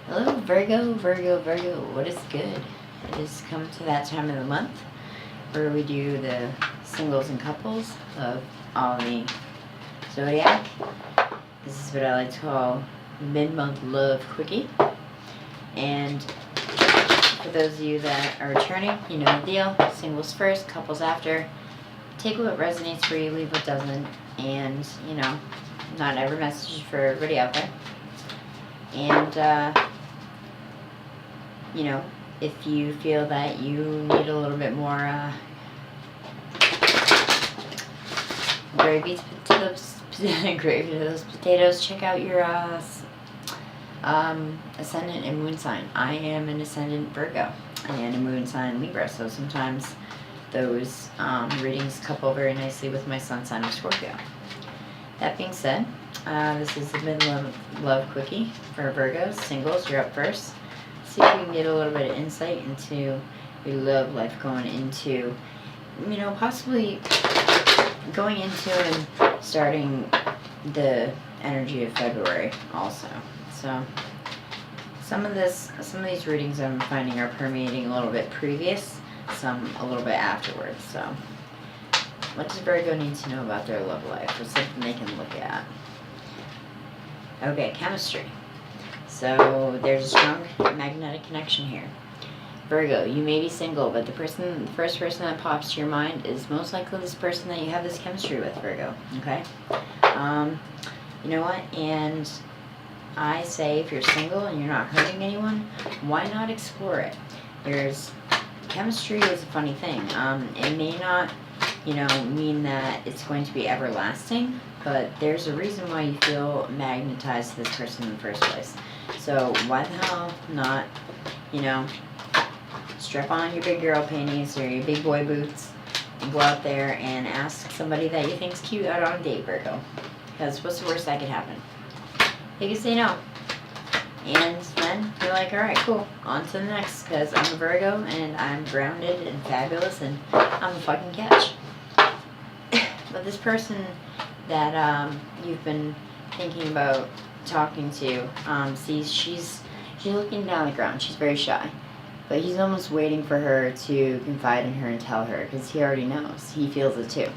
Hello, Virgo, Virgo, Virgo. What is good? It has come to that time of the month where we do the singles and couples of all the zodiac. This is what I like to call mid-month love quickie. And for those of you that are returning, you know the deal. Singles first, couples after. Take what resonates for you, leave what doesn't. And, not every message is for everybody out there. And, if you feel that you need a little bit more gravy to those potatoes, check out your ascendant and moon sign. I am an ascendant Virgo and a moon sign Libra, so sometimes those readings couple very nicely with my sun sign of Scorpio. That being said, this is the mid-love quickie for Virgos. Singles, you're up first. See if we can get a little bit of insight into your love life going into, possibly going into and starting the energy of February also. So some of these readings I'm finding are permeating a little bit previous, some a little bit afterwards. So what does Virgo need to know about their love life? What's something they can look at? Okay, chemistry. So there's a strong magnetic connection here. Virgo, you may be single, but the first person that pops to your mind is most likely this person that you have this chemistry with, Virgo. Okay? You know what? And I say if you're single and you're not hurting anyone, why not explore it? Chemistry is a funny thing. It may not, mean that it's going to be everlasting, but there's a reason why you feel magnetized to this person in the first place. So why the hell not, strap on your big girl panties or your big boy boots and go out there and ask somebody that you think's cute out on a date, Virgo. Because what's the worst that could happen? They could say no. And then you're like, alright, cool, on to the next, because I'm a Virgo and I'm grounded and fabulous and I'm a fucking catch. But this person that you've been thinking about talking to, sees she's looking down the ground. She's very shy, but he's almost waiting for her to confide in her and tell her, because he already knows. He feels it too.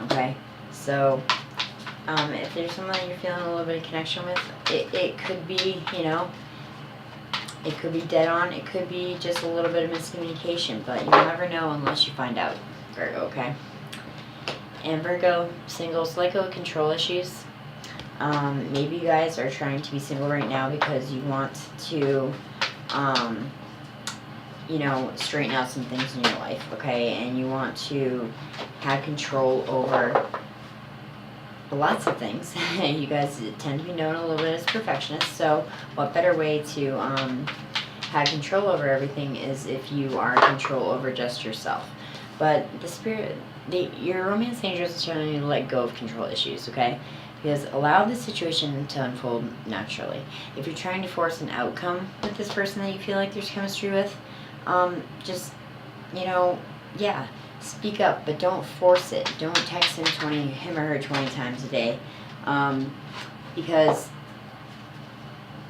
Okay, so if there's someone that you're feeling a little bit of connection with, it could be, it could be dead on. It could be just a little bit of miscommunication, but you never know unless you find out, Virgo. Okay. And Virgo singles, let go of control issues. Maybe you guys are trying to be single right now because you want to, straighten out some things in your life, okay? And you want to have control over lots of things. You guys tend to be known a little bit as perfectionists, so what better way to have control over everything is if you are in control over just yourself. But your romance angels are telling you to let go of control issues, okay? Because allow the situation to unfold naturally. If you're trying to force an outcome with this person that you feel like there's chemistry with, just, speak up, but don't force it. Don't text him or her 20 times a day, because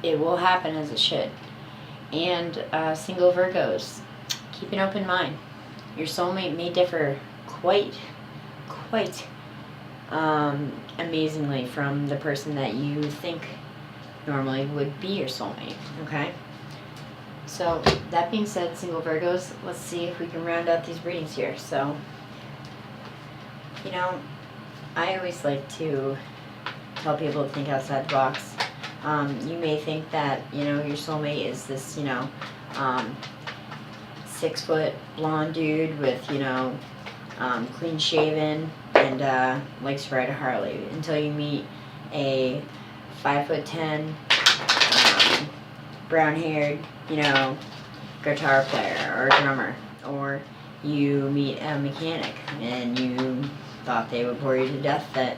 it will happen as it should. And single Virgos, keep an open mind. Your soulmate may differ quite amazingly from the person that you think normally would be your soulmate, okay? So, that being said, single Virgos, let's see if we can round out these readings here. So, I always like to tell people to think outside the box. You may think that, your soulmate is this, 6-foot blonde dude with, clean shaven and likes to ride a Harley, until you meet a 5'10", brown haired, guitar player or drummer, or you meet a mechanic and you thought they would bore you to death that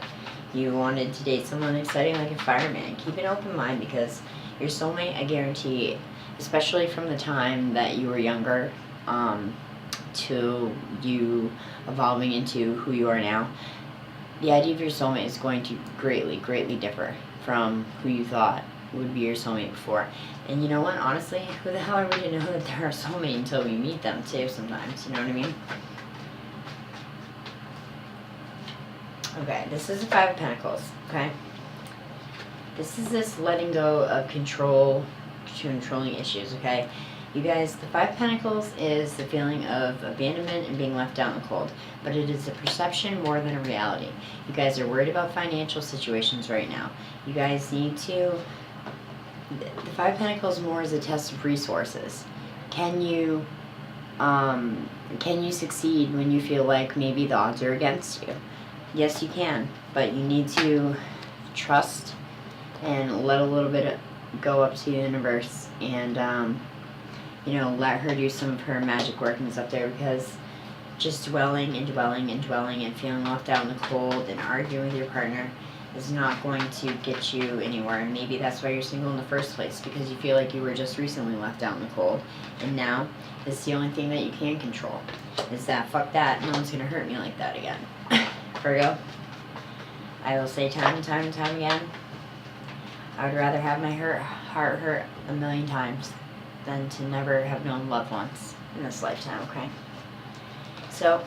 you wanted to date someone exciting like a fireman. Keep an open mind, because your soulmate, I guarantee, especially from the time that you were younger to you evolving into who you are now, the idea of your soulmate is going to greatly differ from who you thought would be your soulmate before. And you know what? Honestly, who the hell are we to know that they're our soulmate until we meet them too sometimes, you know what I mean? Okay, this is the Five of Pentacles, okay? This is this letting go of controlling issues, okay? You guys, the Five of Pentacles is the feeling of abandonment and being left out in the cold, but it is a perception more than a reality. You guys are worried about financial situations right now. You guys need to, the Five of Pentacles more is a test of resources. Can you succeed when you feel like maybe the odds are against you? Yes, you can, but you need to trust and let a little bit go up to the universe and, you know, let her do some of her magic workings up there, because just dwelling and dwelling and dwelling and feeling left out in the cold and arguing with your partner is not going to get you anywhere. And maybe that's why you're single in the first place, because you feel like you were just recently left out in the cold, and now it's the only thing that you can control is that fuck that, no one's gonna hurt me like that again. Virgo, I will say time and time and time again, I would rather have my heart hurt 1,000,000 times than to never have known love once in this lifetime, okay? So,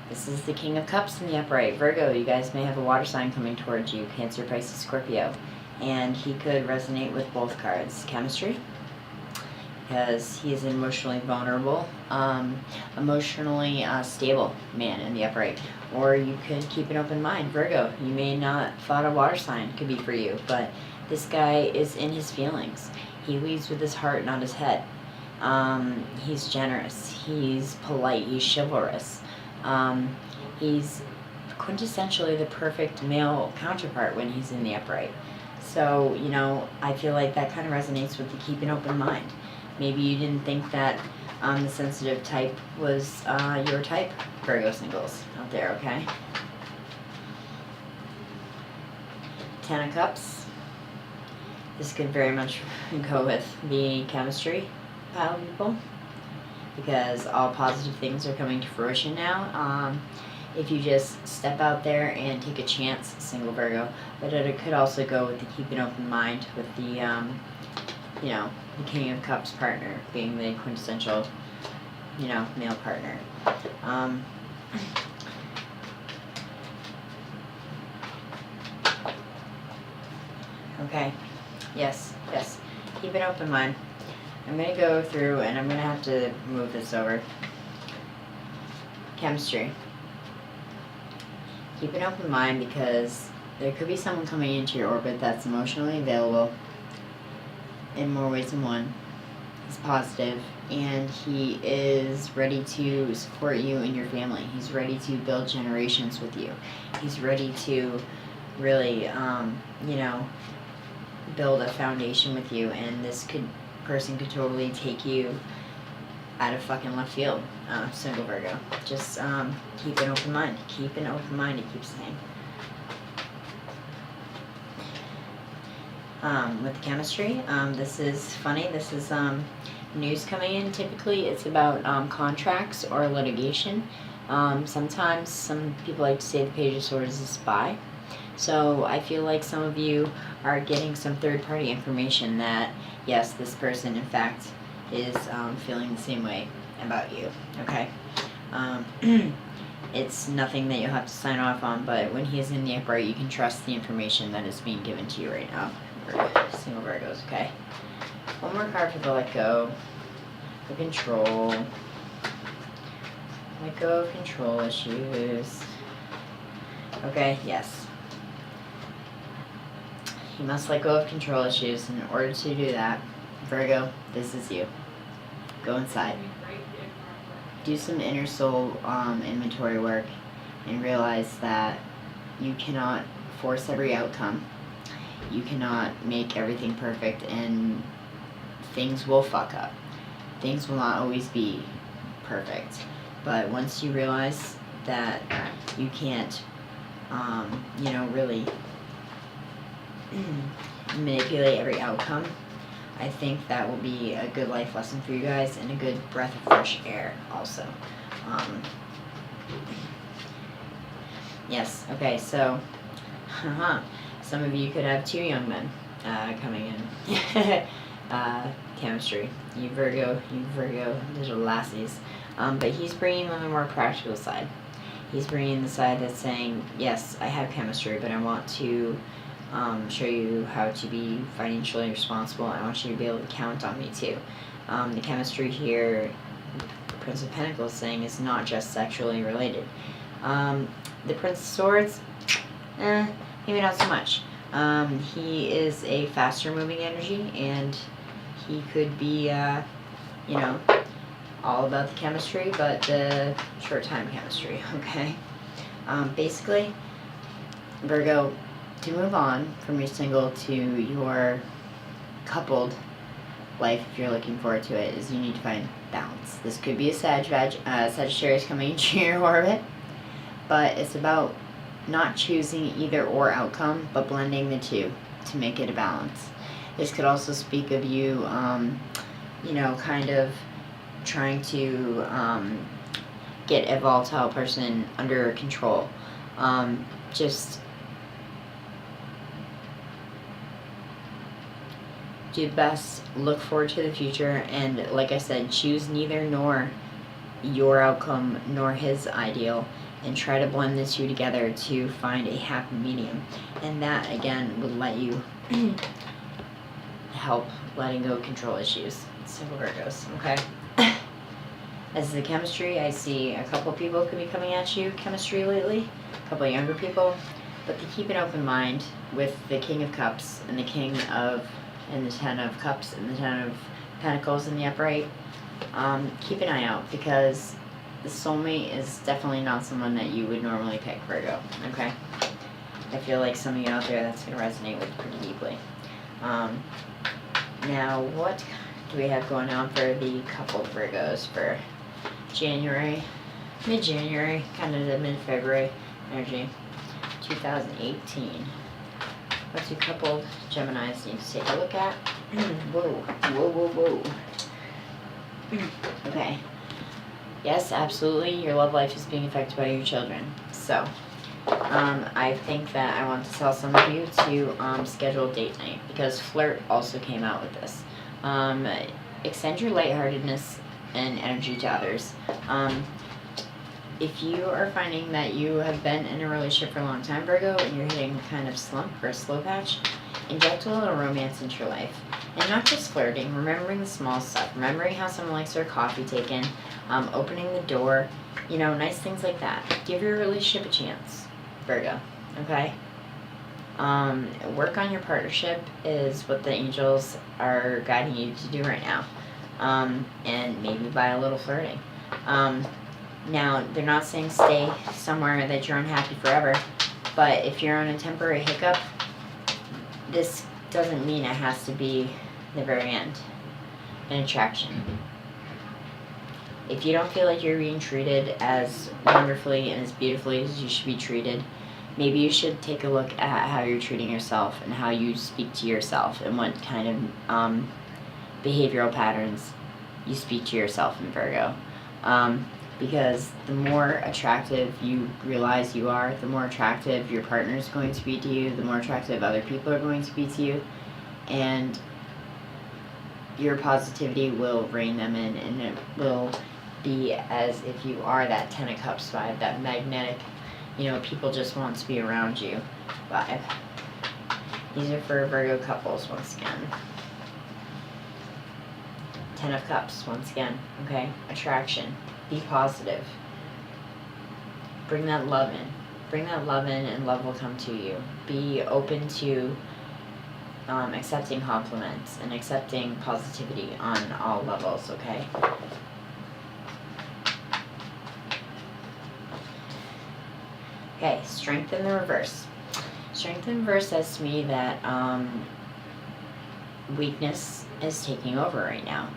this is the King of Cups in the upright. Virgo, you guys may have a water sign coming towards you, Cancer, Pisces, Scorpio. And he could resonate with both cards. Chemistry, because he is an emotionally vulnerable, emotionally stable man in the upright. Or you could keep an open mind. Virgo, you may not thought a water sign could be for you, but this guy is in his feelings. He leads with his heart, not his head. He's generous. He's polite. He's chivalrous. He's quintessentially the perfect male counterpart when he's in the upright. So, you know, I feel like that kind of resonates with the keep an open mind. Maybe you didn't think that the sensitive type was your type, Virgo singles out there, okay? Ten of Cups. This could very much go with the chemistry pile of people, because all positive things are coming to fruition now. If you just step out there and take a chance, single Virgo. But it could also go with the keep an open mind, with the, you know, the King of Cups partner being the quintessential, you know, male partner. Okay. Yes. Keep an open mind. I'm going to go through and I'm going to have to move this over. Chemistry. Keep an open mind, because there could be someone coming into your orbit that's emotionally available in more ways than one. He's positive, and he is ready to support you and your family. He's ready to build generations with you. He's ready to really, you know, build a foundation with you, and this person could totally take you out of fucking left field, single Virgo. Just keep an open mind. Keep an open mind, it keeps saying. With the chemistry, this is funny. This is news coming in. Typically, it's about contracts or litigation. Sometimes some people like to say the Page of Swords is a spy. So I feel like some of you are getting some third-party information that, yes, this person, in fact, is feeling the same way about you, okay? It's nothing that you'll have to sign off on, but when he is in the upright, you can trust the information that is being given to you right now. Single Virgos, okay? One more card for the let go. For control. Let go of control issues. Okay, yes. You must let go of control issues. In order to do that, Virgo, this is you. Go inside. Do some inner soul inventory work and realize that you cannot force every outcome. You cannot make everything perfect, and things will fuck up. Things will not always be perfect. But once you realize that you can't, you know, really manipulate every outcome, I think that will be a good life lesson for you guys, and a good breath of fresh air also. Yes, okay, so, some of you could have two young men, coming in. Chemistry. You Virgo, little lassies. But he's bringing on the more practical side. He's bringing the side that's saying, yes, I have chemistry, but I want to show you how to be financially responsible. I want you to be able to count on me too. The chemistry here, the Prince of Pentacles saying, is not just sexually related. The Prince of Swords, maybe not so much. He is a faster moving energy, and he could be, all about the chemistry, but the short time chemistry, okay? Basically, Virgo, to move on from your single to your coupled life, if you're looking forward to it, is you need to find balance. This could be a Sagittarius coming into your orbit, but it's about not choosing either or outcome, but blending the two to make it a balance. This could also speak of you, kind of trying to get a volatile person under control. Just do the best, look forward to the future, and like I said, choose neither nor your outcome nor his ideal, and try to blend the two together to find a happy medium. And that, again, would let you help letting go of control issues. Simple Virgos, okay? As the chemistry, I see a couple people could be coming at you chemistry lately, a couple younger people, but to keep an open mind with the King of Cups and the King of, and the Ten of Cups and the Ten of Pentacles in the upright. Keep an eye out, because the soulmate is definitely not someone that you would normally pick, Virgo, okay? I feel like some of you out there that's going to resonate with pretty deeply. Now, what do we have going on for the coupled Virgos for January, mid-January, kind of the mid-February energy, 2018? What do coupled Geminis need to take a look at? Whoa. Okay. Yes, absolutely, your love life is being affected by your children. So, I think that I want to tell some of you to schedule a date night, because flirt also came out with this. Extend your lightheartedness and energy to others. If you are finding that you have been in a relationship for a long time, Virgo, and you're hitting kind of slump or a slow patch, inject a little romance into your life. And not just flirting, remembering the small stuff, remembering how someone likes their coffee taken, opening the door, nice things like that. Give your relationship a chance, Virgo, okay? Work on your partnership is what the angels are guiding you to do right now. And maybe by a little flirting. Now, they're not saying stay somewhere that you're unhappy forever, but if you're on a temporary hiccup, this doesn't mean it has to be the very end. An attraction. If you don't feel like you're being treated as wonderfully and as beautifully as you should be treated, maybe you should take a look at how you're treating yourself and how you speak to yourself, and what kind of behavioral patterns you speak to yourself in Virgo. Because the more attractive you realize you are, the more attractive your partner is going to be to you, the more attractive other people are going to be to you, and your positivity will rein them in, and it will be as if you are that Ten of Cups vibe, that magnetic, people just want to be around you vibe. These are for Virgo couples once again. Ten of Cups once again, okay? Attraction. Be positive. Bring that love in. Bring that love in, and love will come to you. Be open to accepting compliments and accepting positivity on all levels, okay? Okay, Strength in the reverse. Strength in reverse says to me that weakness is taking over right now,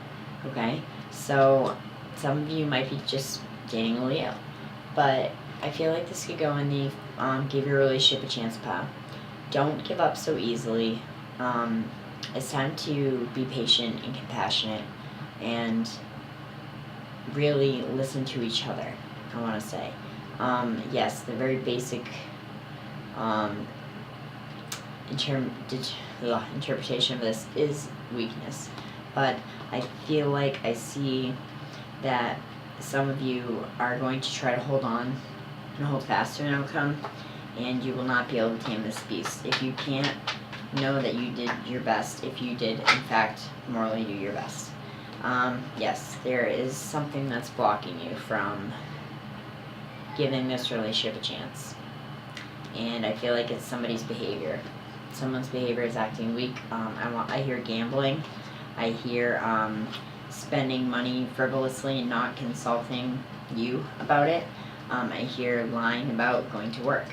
okay? So some of you might be just dating a Leo, but I feel like this could go in the give your relationship a chance pile. Don't give up so easily. It's time to be patient and compassionate and really listen to each other, I want to say. Yes, the very basic interpretation of this is weakness. But I feel like I see that some of you are going to try to hold on and hold fast to an outcome, and you will not be able to tame this beast. If you can't, know that you did your best if you did, in fact, morally do your best. Yes, there is something that's blocking you from giving this relationship a chance. And I feel like it's somebody's behavior. Someone's behavior is acting weak. I hear gambling. I hear spending money frivolously and not consulting you about it. I hear lying about going to work.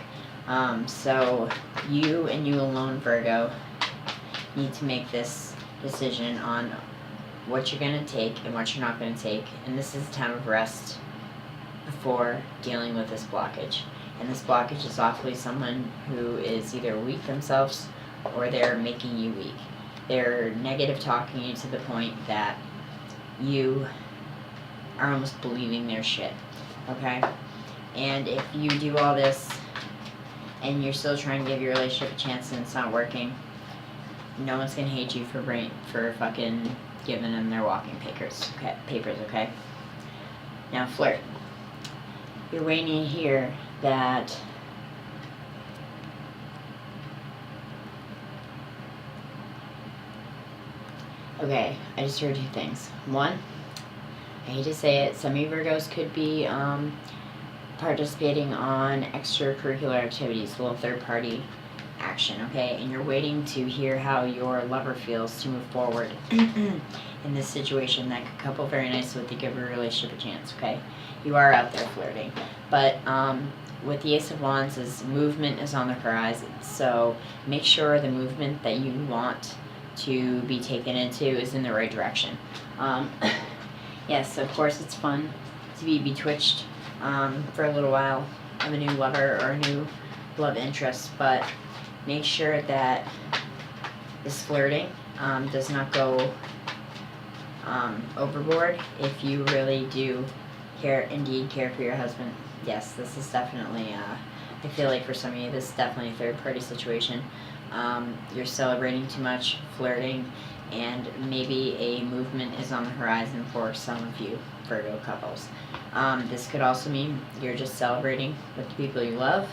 So you and you alone, Virgo, need to make this decision on what you're going to take and what you're not going to take. And this is a time of rest before dealing with this blockage. And this blockage is awfully someone who is either weak themselves or they're making you weak. They're negative talking you to the point that you are almost believing their shit. Okay? And if you do all this and you're still trying to give your relationship a chance and it's not working, no one's gonna hate you for fucking giving them their walking papers, okay? Now flirt. You're waiting to hear that okay, I just heard two things. One, I hate to say it, some of you Virgos could be participating on extracurricular activities, a little third-party action, okay? And you're waiting to hear how your lover feels to move forward in this situation that could couple very nicely with the give your relationship a chance, okay? You are out there flirting. But with the Ace of Wands, movement is on the horizon. So make sure the movement that you want to be taken into is in the right direction. Yes, of course it's fun to be betwitched for a little while of a new lover or a new love interest, but make sure that this flirting does not go overboard if you really do indeed care for your husband. Yes, this is definitely, I feel like for some of you, this is definitely a third-party situation. You're celebrating too much, flirting, and maybe a movement is on the horizon for some of you Virgo couples. This could also mean you're just celebrating with the people you love.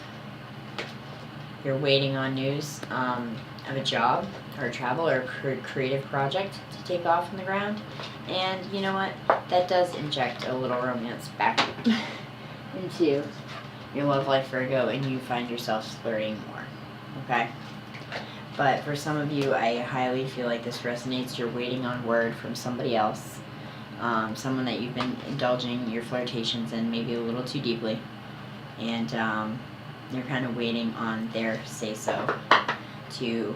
You're waiting on news of a job or travel or a creative project to take off on the ground. And you know what? That does inject a little romance back into your love life, Virgo, and you find yourself flirting more. Okay? But for some of you, I highly feel like this resonates. You're waiting on word from somebody else, someone that you've been indulging your flirtations in maybe a little too deeply, and you're kind of waiting on their say-so to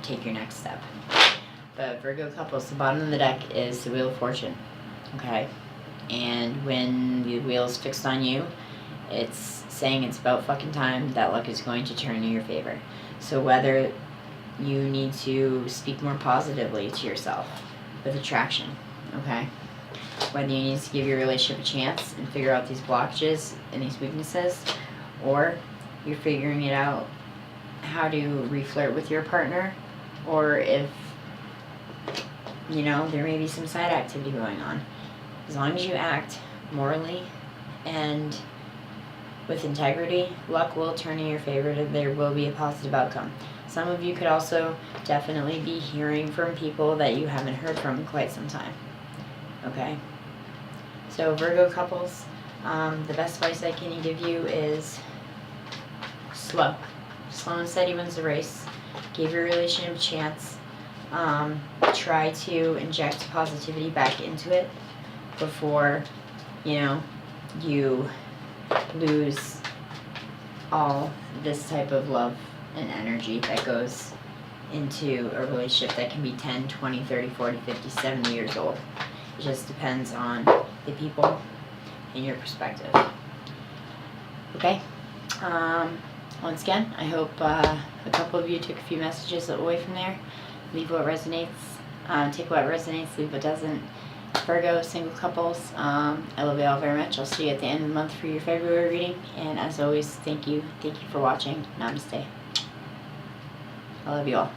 take your next step. But Virgo couples, the bottom of the deck is the Wheel of Fortune, okay? And when the wheel is fixed on you, it's saying it's about fucking time that luck is going to turn in your favor. So whether you need to speak more positively to yourself with attraction, okay? Whether you need to give your relationship a chance and figure out these blockages and these weaknesses, or you're figuring it out how to reflirt with your partner, or if, you know, there may be some side activity going on. As long as you act morally and with integrity, luck will turn in your favor and there will be a positive outcome. Some of you could also definitely be hearing from people that you haven't heard from in quite some time. Okay? So Virgo couples, the best advice I can give you is slow. Slow and steady wins the race. Give your relationship a chance. Try to inject positivity back into it before, you know, you lose all this type of love and energy that goes into a relationship that can be 10, 20, 30, 40, 50, 70 years old. It just depends on the people and your perspective. Okay? Once again, I hope a couple of you took a few messages away from there. Leave what resonates. Take what resonates, leave what doesn't. Virgo single couples, I love you all very much. I'll see you at the end of the month for your February reading. And as always, thank you for watching. Namaste. I love you all.